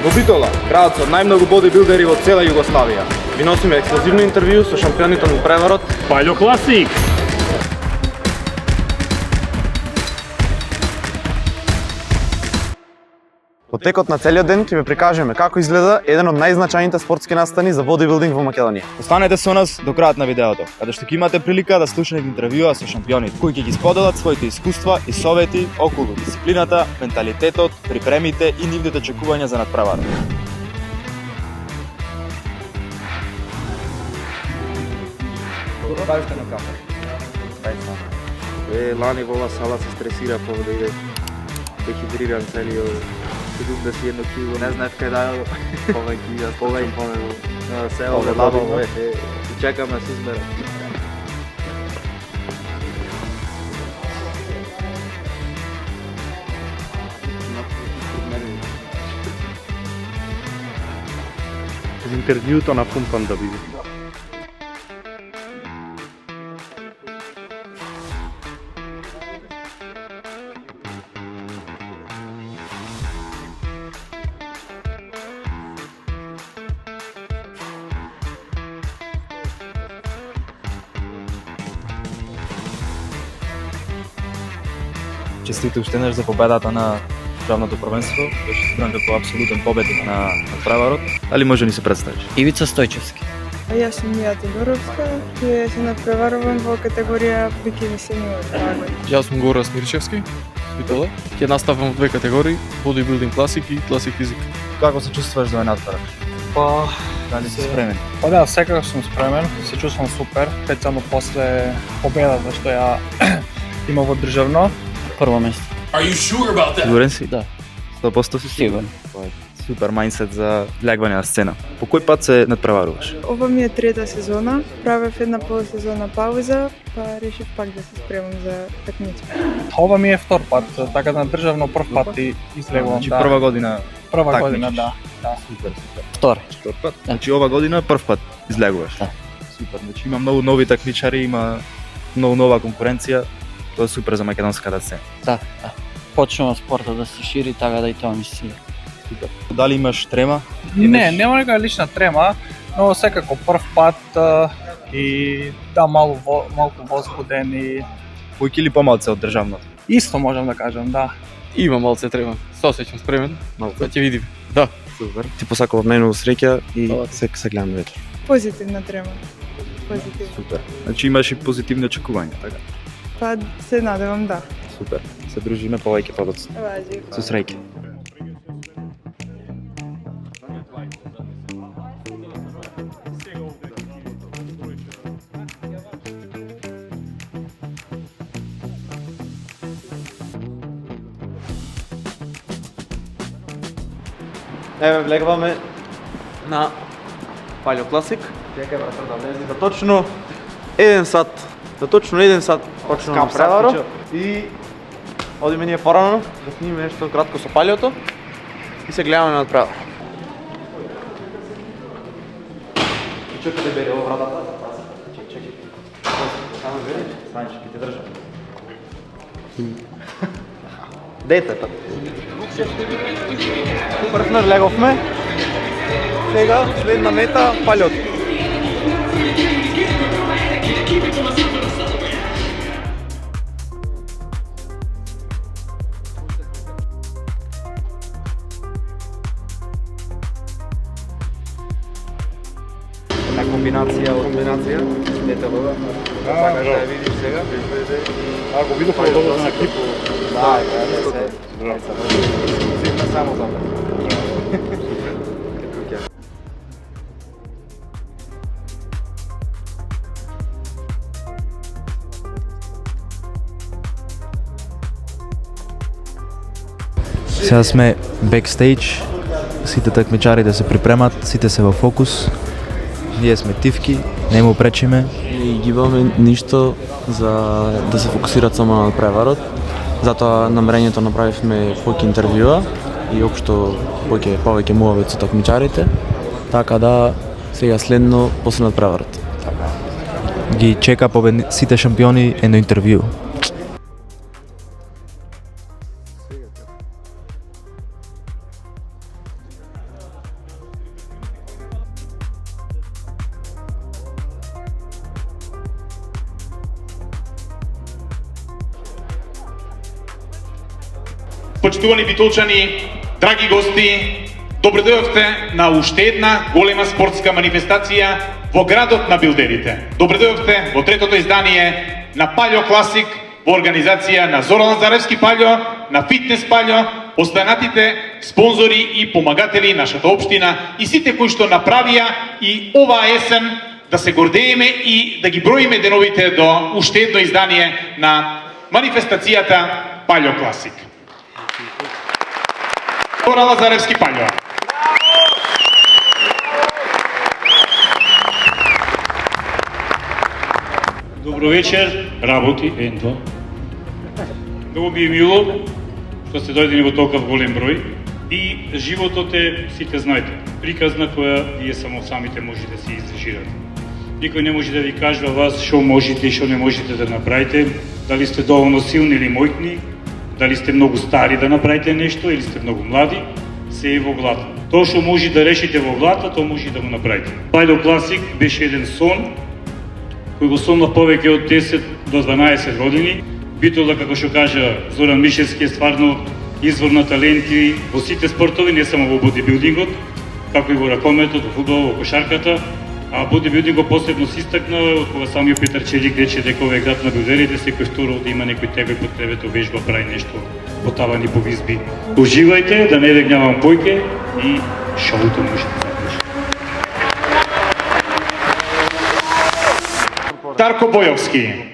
Во Битола, градот со најмногу бодибилдери во цела Југославија. Ви носиме ексклузивно интервју со шампионите на преварот Пајло Класик! Во текот на целиот ден ќе ви прикажеме како изгледа еден од најзначајните спортски настани за бодибилдинг во Македонија. Останете со нас до крајот на видеото, каде што ќе имате прилика да слушате интервјуа со шампионите, кои ќе ги споделат своите искуства и совети околу дисциплината, менталитетот, припремите и нивните очекувања за надпреварот. Ставите на камера. Лани во ова сала се стресира повода иде дехидриран целиот. Седум да си едно кило, не знаев кај да повеќе, се овде лабаво и чекаме се измера. Интервјуто на пумпам да биде. Честито уште еднаш за победата на државното првенство. Беше избран како апсолутен победник на преварот. Дали може да ни се представиш? Ивица Стојчевски. А јас сум Мија Тодоровска и се надпреварувам во категорија бикини сениор лагој. Јас сум Гора Смирчевски, Битола. Ќе наставам во две категории, бодибилдинг класик и класик физик. Како се чувствуваш за овој надпревар? Па, Дали си спремен? па да, секако сум спремен, се чувствам супер, специјално после победата што ја има во државно. Прво место. Сигурен си? Да. 100% си Сигурен. Супер мајндсет за влегвање на сцена. По кој пат се надпреваруваш? Ова ми е трета сезона, правев една полусезона пауза, па решив пак да се спремам за такмици. Ова ми е втор пат, така да на државно прв пат и излегувам. Значи Да. прва година Прва такмичиш. година, да. Супер, супер. Втора. Втор пат? Значи ова година прв пат излегуваш? Да. Супер, значи има многу нови такмичари, има многу нова конкуренција. Тоа е супер за македонската сцена. Да, да. Почнува спортот да се шири, така да и тоа ми се свија. Супер. Дали имаш трема? Не, нема нека лична трема, но секако прв пат и да малку возбуден и Кој или помалце од државното? исто можам да кажам, да. Има малце трема. Се осеќам спремен. Малку. Да ќе видиме. Да. Супер. Ти посакував најмногу среќа и се гледаме вечер. Позитивна трема. Позитивна. Супер. Значи имаш и позитивни очекувања, така? Па се надевам да. Супер. Се дружиме повеќе подоцна. Важи. Со среќа. Еве влегваме на Пајло Класик. Чекај брате да влезе за точно 1 сат. За точно 1 сат почнуваме преварот и одиме ние порано да снимиме нешто кратко со Пајлото и се гледаме на превар. Чекај да бере ова вратата. Чекај. Само бери, станеш ќе те држам. Детето. Прв леговме. Сега следна мета Пајлот. Една комбинација од Детето. Сакаш да ја видиш сега? Ако видов од добро на екипу. Да, сигурно само за мене. Сега сме бекстейдж, сите такмичари да се припремат, сите се во фокус. Ние сме тивки, не му пречиме. И ги имаме ништо за да се фокусират само на преварот. Затоа намерението направивме повеќе интервјуа и општо повеќе муавет со такмичарите. Така да сега следно после надпреварот. Ги чека сите шампиони едно интервју. Почитувани битолчани, драги гости, добре дојдовте на уште една голема спортска манифестација во градот на билдерите. Добре дојдовте во третото издание на Паљо Класик во организација на Зоран Лазаревски Паљо, на Фитнес Паљо, останатите спонзори и помагатели нашата општина и сите кои што направија и оваа есен да се гордееме и да ги броиме деновите до уште едно издание на манифестацијата Паљо Класик. Зоран Лазаревски Паљо. Добро вечер, работи, ендо. Много би мило што сте дојдени во толков голем број и животот е, сите знаете, приказна која вие само самите можете да се изрежирате. Никој не може да ви кажува вас што можете и што не можете да направите, дали сте доволно силни или мојкни, дали сте многу стари да направите нешто или сте многу млади, се е во глата. Тоа што може да решите во глата, тоа може да го направите. Паљо Класик беше еден сон кој го сонна повеќе од 10 до 12 години. Битола, како што кажа Зоран Мишевски, е стварно извор на таленти во сите спортови, не само во бодибилдингот, како и во ракометот, во фудбалот, во кошарката, а бодибилдингот посебно се истакна од кога самиот Петар Челик рече дека овој град на билдерите секој второ да има некој тегај под кревето вежба, прави нешто по тавани, по визби. Уживајте, да не ве гневам појке и шоуто може да започне. Дарко Бојовски.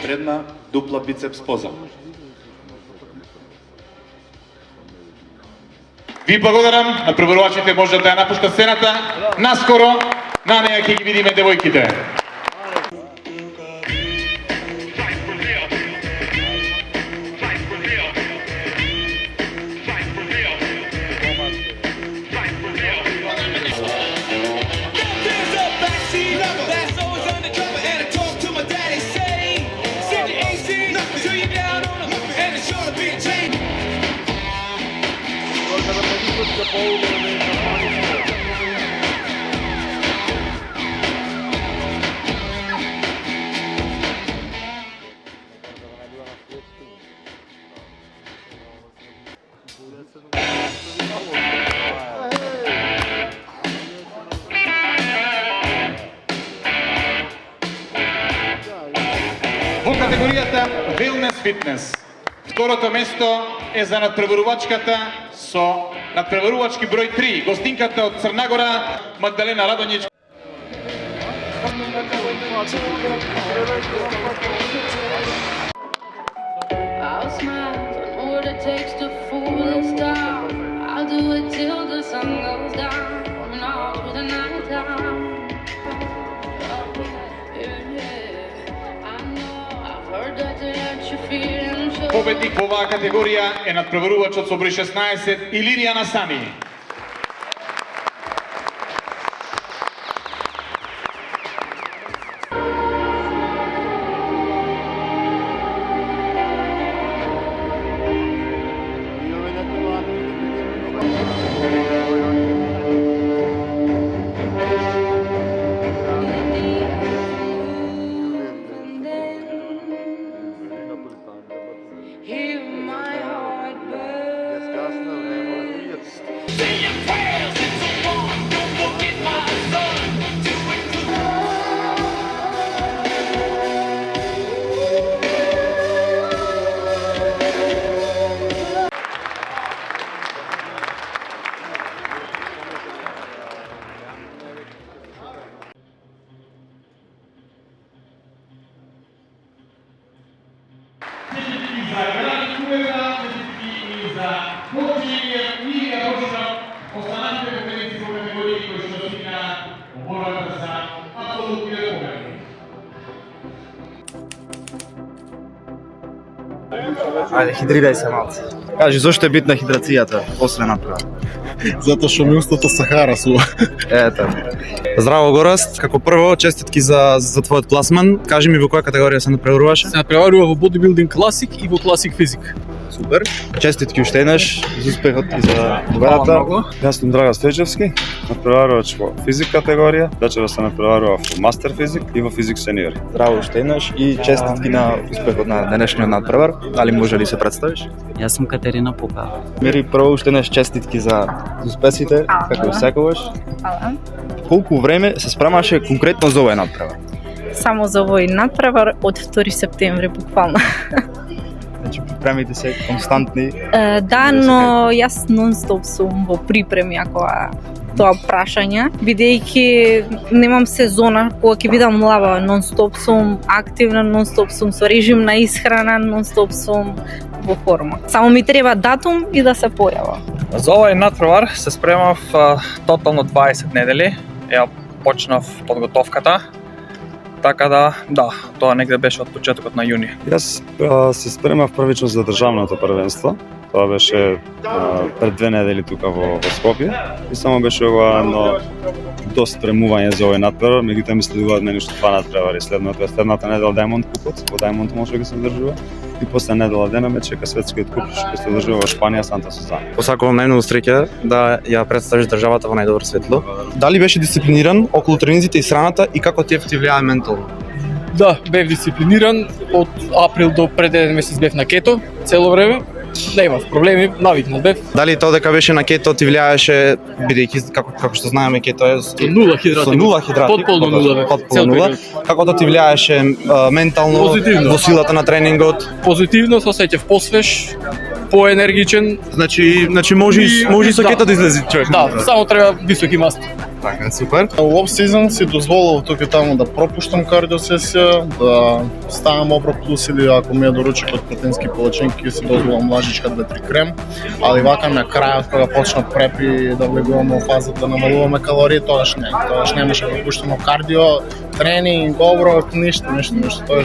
Предна дупла бицепс поза. Ви благодарам, на преборувачите може да ја напушта сцената. Наскоро на неја ќе ги видиме девојките. Во категоријата Wellness Fitness, второто место е за надпреварувачката со надпреварувачки број 3, гостинката од Црна Гора, Магдалена Радонјич. I'll smile, don't know what it takes to fool this town. I'll do it till the sun goes down, and all through the night time. I know, I've heard that they let you feel so. Победник во оваа категорија е надпреварувачот со број 16 Илирија Насани. Hear my heart burst. Ајде, хидрирај се малце. Кажи, зошто е битна хидрацијата, освен направа? затоа што ми устото се харесува. Ето. Здраво Гораст, како прво честитки за твојот пласман. Кажи ми во која категорија се напреваруваш? Се напреварува во бодибилдинг класик и во класик физик. Супер. Честитки уште еднаш за успехот и за победата. Јас сум Драга Стојчевски, напреварувач во физик категорија, вечера се напреварував во мастер физик и во физик сениор. Здраво уште еднаш и честитки на успехот на денешниот надпревар. Дали може ли се представиш? Јас сум Катерина Пукава. Мери, прво уште еднаш честитки за успесите, како и секогаш. Hvala. Колку време се спремаше конкретно за овој надпревар? Само за овој надпревар од 2 септември буквално. Значи припремите се константни. Да, но јас нон-стоп сум во припреми ако тоа прашање, бидејќи немам сезона кога ќе бидам млава, нон-стоп сум активна, нон-стоп сум со режим на исхрана, нон-стоп сум во форма. Само ми треба датум и да се појава. За овој надпревар се спремав тотално 20 недели. Ја почнав подготовката. Така да, тоа негде беше од почетокот на јуни. Јас се спремав првично за државното првенство. Тоа беше пред 2 недели тука во Скопје и само беше ова едно достремување за овој надпревар, меѓутоа ми следуваат мене уште 2 надпревари. Следната недела Даймонд купот, во Даймонд може да се одржува и после недела дена ме чека светскиот куп што се одржува во Шпанија, Санта Сузана. Посакувам најмногу среќа да ја представиш државата во најдобро светло. Дали беше дисциплиниран околу тренизите и сраната и како ти влијае ментално? Да, бев дисциплиниран, од април до пред еден месец бев на кето, цело време. Не имав проблеми, навикнал бев. Дали тоа дека беше на кето ти влијаеше, бидејќи како што знаеме кето е со нула хидрати. Со нула хидрати. Потполно нула. Потполно нула. Како тоа ти влијаеше ментално во силата на тренингот? Позитивно, се осеќав посвеж, поенергичен. Значи може и со кето да излезе човек. Да, само треба високи масти. Така, супер. Во оф-сезон си дозволував тука и таму да пропуштам кардиосесија, да ставам оброк плюс или ако ми е доручик од протеински полачинки си дозволувам лажичка 2-3 крем, али вака на крајот кога почнат препи да влегуваме во фазата да намалуваме калории, тогаш немаше пропуштено кардио, тренинг, оброк, ништо. Тоа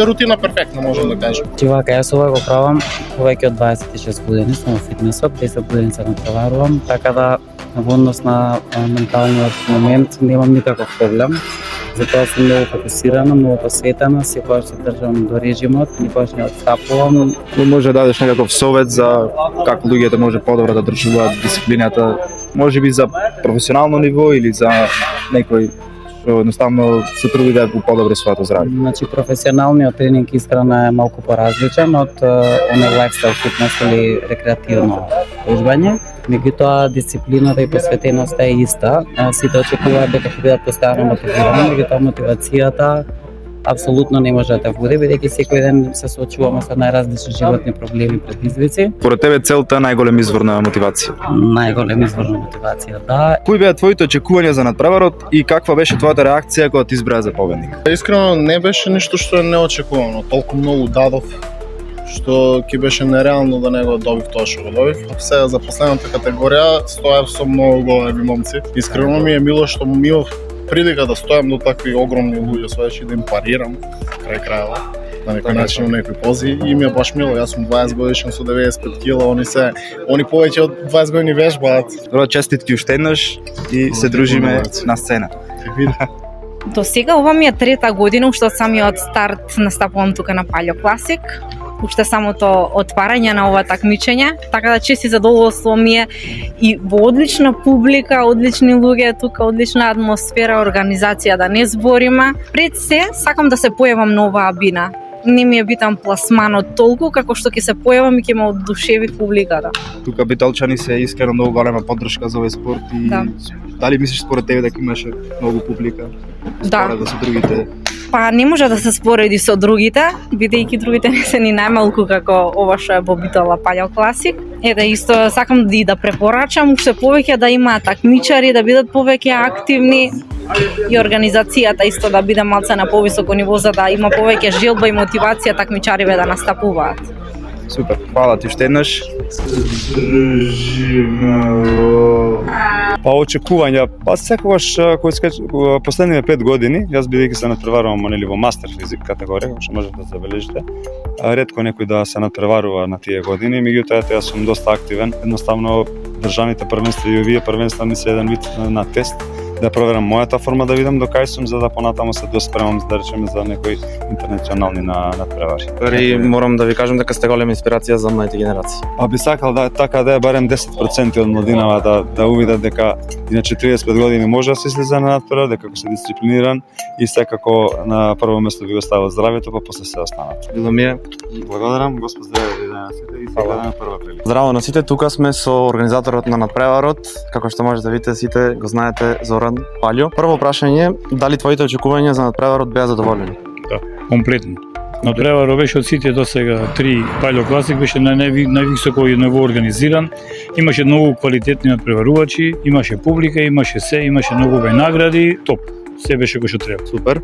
е рутина перфектна, можам да кажам. Вака, јас ова го правам повеќе од 26 години, сум во фитнесот, 10 години се натпреварувам, така да во однос на менталниот момент немам никаков проблем. Затоа сум многу фокусирана, многу посветена, секогаш се држам до режимот, никогаш не отстапувам. Може да дадеш некаков совет за како луѓето може подобро да држуваат дисциплината, можеби за професионално ниво или за некој што едноставно се труди да го подобри своето здравје. Значи професионалниот тренинг и исхрана е малку поразличен од оној лайфстайл фитнес или рекреативно ужбање. Меѓутоа дисциплината и посветеноста е иста. Сите очекуваат дека ќе бидат постојано мотивирани, меѓутоа мотивацијата апсолутно не може да те води, бидејќи секој ден се соочуваме со најразлични животни проблеми, предизвици. Според тебе целта е најголем извор на мотивација? Најголем извор на мотивација, да. Кои беа твоите очекувања за надпреварот и каква беше твојата реакција кога ти избра за победник? Искрено не беше ништо што е неочекувано, толку многу дадов што ќе беше нереално да не го добив тоа што го добив. Сега за последната категорија стоев со многу големи момци. Искрено ми е мило што ми имав прилика да стојам до такви огромни луѓе, свеќе да им парирам крај крајава на некој начин во некои пози и ми е баш мило. Јас сум 20 годишен со 95 кила, они повеќе од 20 години вежбаат. Добро, честитки уште еднаш и се дружиме на сцена. До сега ова ми е 3-та година, уште од самиот старт настапувам тука на Палјо Класик. Уште самото отварање на ова такмичење, така да чести задоволство ми е и во одлична публика, одлични луѓе тука, одлична атмосфера, организација, да не збориме. Пред се, сакам да се појавам на оваа бина. Не ми е битан пласманот толку како што ќе се појавам и ќе ме оддушеви публиката. Тука битолчани се искрено многу голема поддршка за овој спорт и дали мислиш според тебе дека имаше многу публика? Да. Да со другите. Па не може да се спореди со другите, бидејќи другите не се ни најмалку како ова што е во Битола Палјо Класик. Ете, исто сакам да препорачам уште повеќе да има такмичари, да бидат повеќе активни и организацијата исто да биде малце на повисоко ниво за да има повеќе желба и мотивација такмичариве да настапуваат. Супер, фала ти уште еднаш. Па очекувања, секогаш последниве 5 години, јас бидејќи се надпреварувам нели во мастер физик категорија, што можете да забележите, ретко некој да се надпреварува на тие години, меѓутоа јас сум доста активен. Едноставно државните првенства и овие првенства ми се еден вид на тест да проверам мојата форма, да видам до кај сум, за да понатаму се доспремам, да речеме, за некои интернационални надпревари. И морам да ви кажам дека сте голема инспирација за младите генерации. А би сакал да така да е барем 10% од младинава да увидат дека иначе 35 години може да се слезе на надпревар, дека ако се дисциплиниран и секако на прво место би го ставил здравјето, па после се останат. Било ми е. Благодарам, Господ здраве на сите и сега на прва прилика. Здраво на сите, тука сме со организаторот на надпреварот, како што можете да видите сите го знаете, Зоран Паљо. Прво прашање, дали твоите очекувања за надпреварот беа задоволени? Да, комплетно. Надпреварот беше од сите до сега 3 Пајло Класик, беше на највисоко ниво организиран, имаше многу квалитетни надпреварувачи, имаше публика, имаше многу награди, топ. Се беше кој што треба. Супер.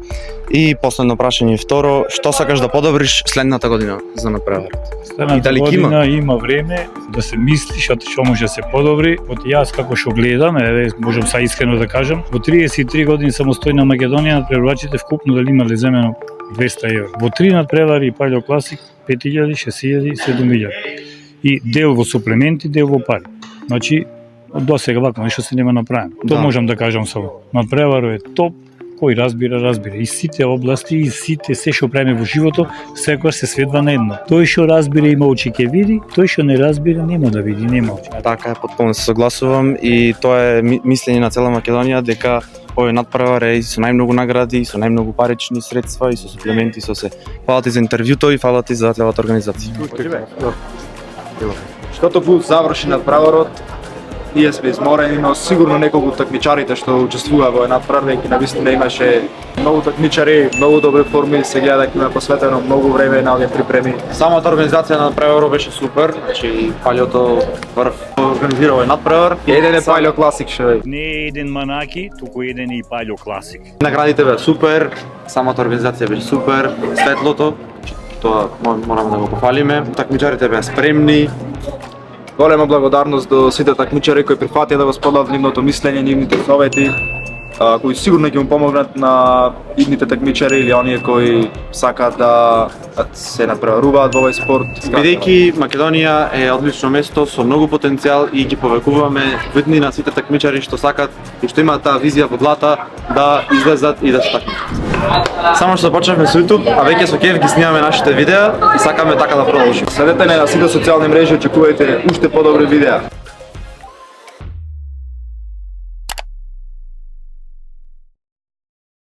И последно прашање второ, што сакаш да подобриш следната година за надпреварот? Следната година има време да се мисли што може да се подобри. Од јас како што гледам, можам са искрено да кажам, во 33 години самостојна Македонија надпреварувачите вкупно дали имале земено 200 евро. Во 3 надпревари Пајло Класик 5000, 6000, 7000. И дел во суплементи, дел во пари. Значи, до сега вака нешто се нема направено. Тоа можам да кажам само. Надпреварот е топ, кој разбира. И сите области, и сите се што правиме во животот, секогаш се сведува на едно. Тој што разбира има очи ќе види, тој што не разбира нема да види, нема очи. Така е, потполно се согласувам и тоа е мислење на цела Македонија дека овој надпревар е со најмногу награди, со најмногу парични средства и со суплементи, со се. Фала ти за интервјуто и фала ти за целата организација. Штото го заврши надпреварот, ние сме изморени, но сигурно неколку такмичарите што учествуваа во надпревар, веќе навистина имаше многу такмичари, многу добри форми, се гледа дека има посветено многу време на овие припреми. Самата организација на надпреварот беше супер, значи Паљото организира овој надпревар. Еден е Пајло Класик што е. Не е еден Манаки, туку еден и Пајло Класик. Наградите беа супер, самата организација беше супер, светлото, тоа мораме да го пофалиме. Такмичарите беа спремни. Голема благодарност до сите такмичари кои прифатија да го споделат нивното мислење, нивните совети, кои сигурно ќе му помогнат на идните такмичари или оние кои сакаат да се надпреваруваат во овој спорт. Бидејќи Македонија е одлично место со многу потенцијал и ги повекуваме видни на сите такмичари што сакаат и што имаат таа визија во главата да излезат и да се такмичат. Само што почнавме со YouTube, а веќе со кеф ги снимаме нашите видеа и сакаме така да продолжиме. Следете на сите социјални мрежи, очекувајте уште подобри видеа.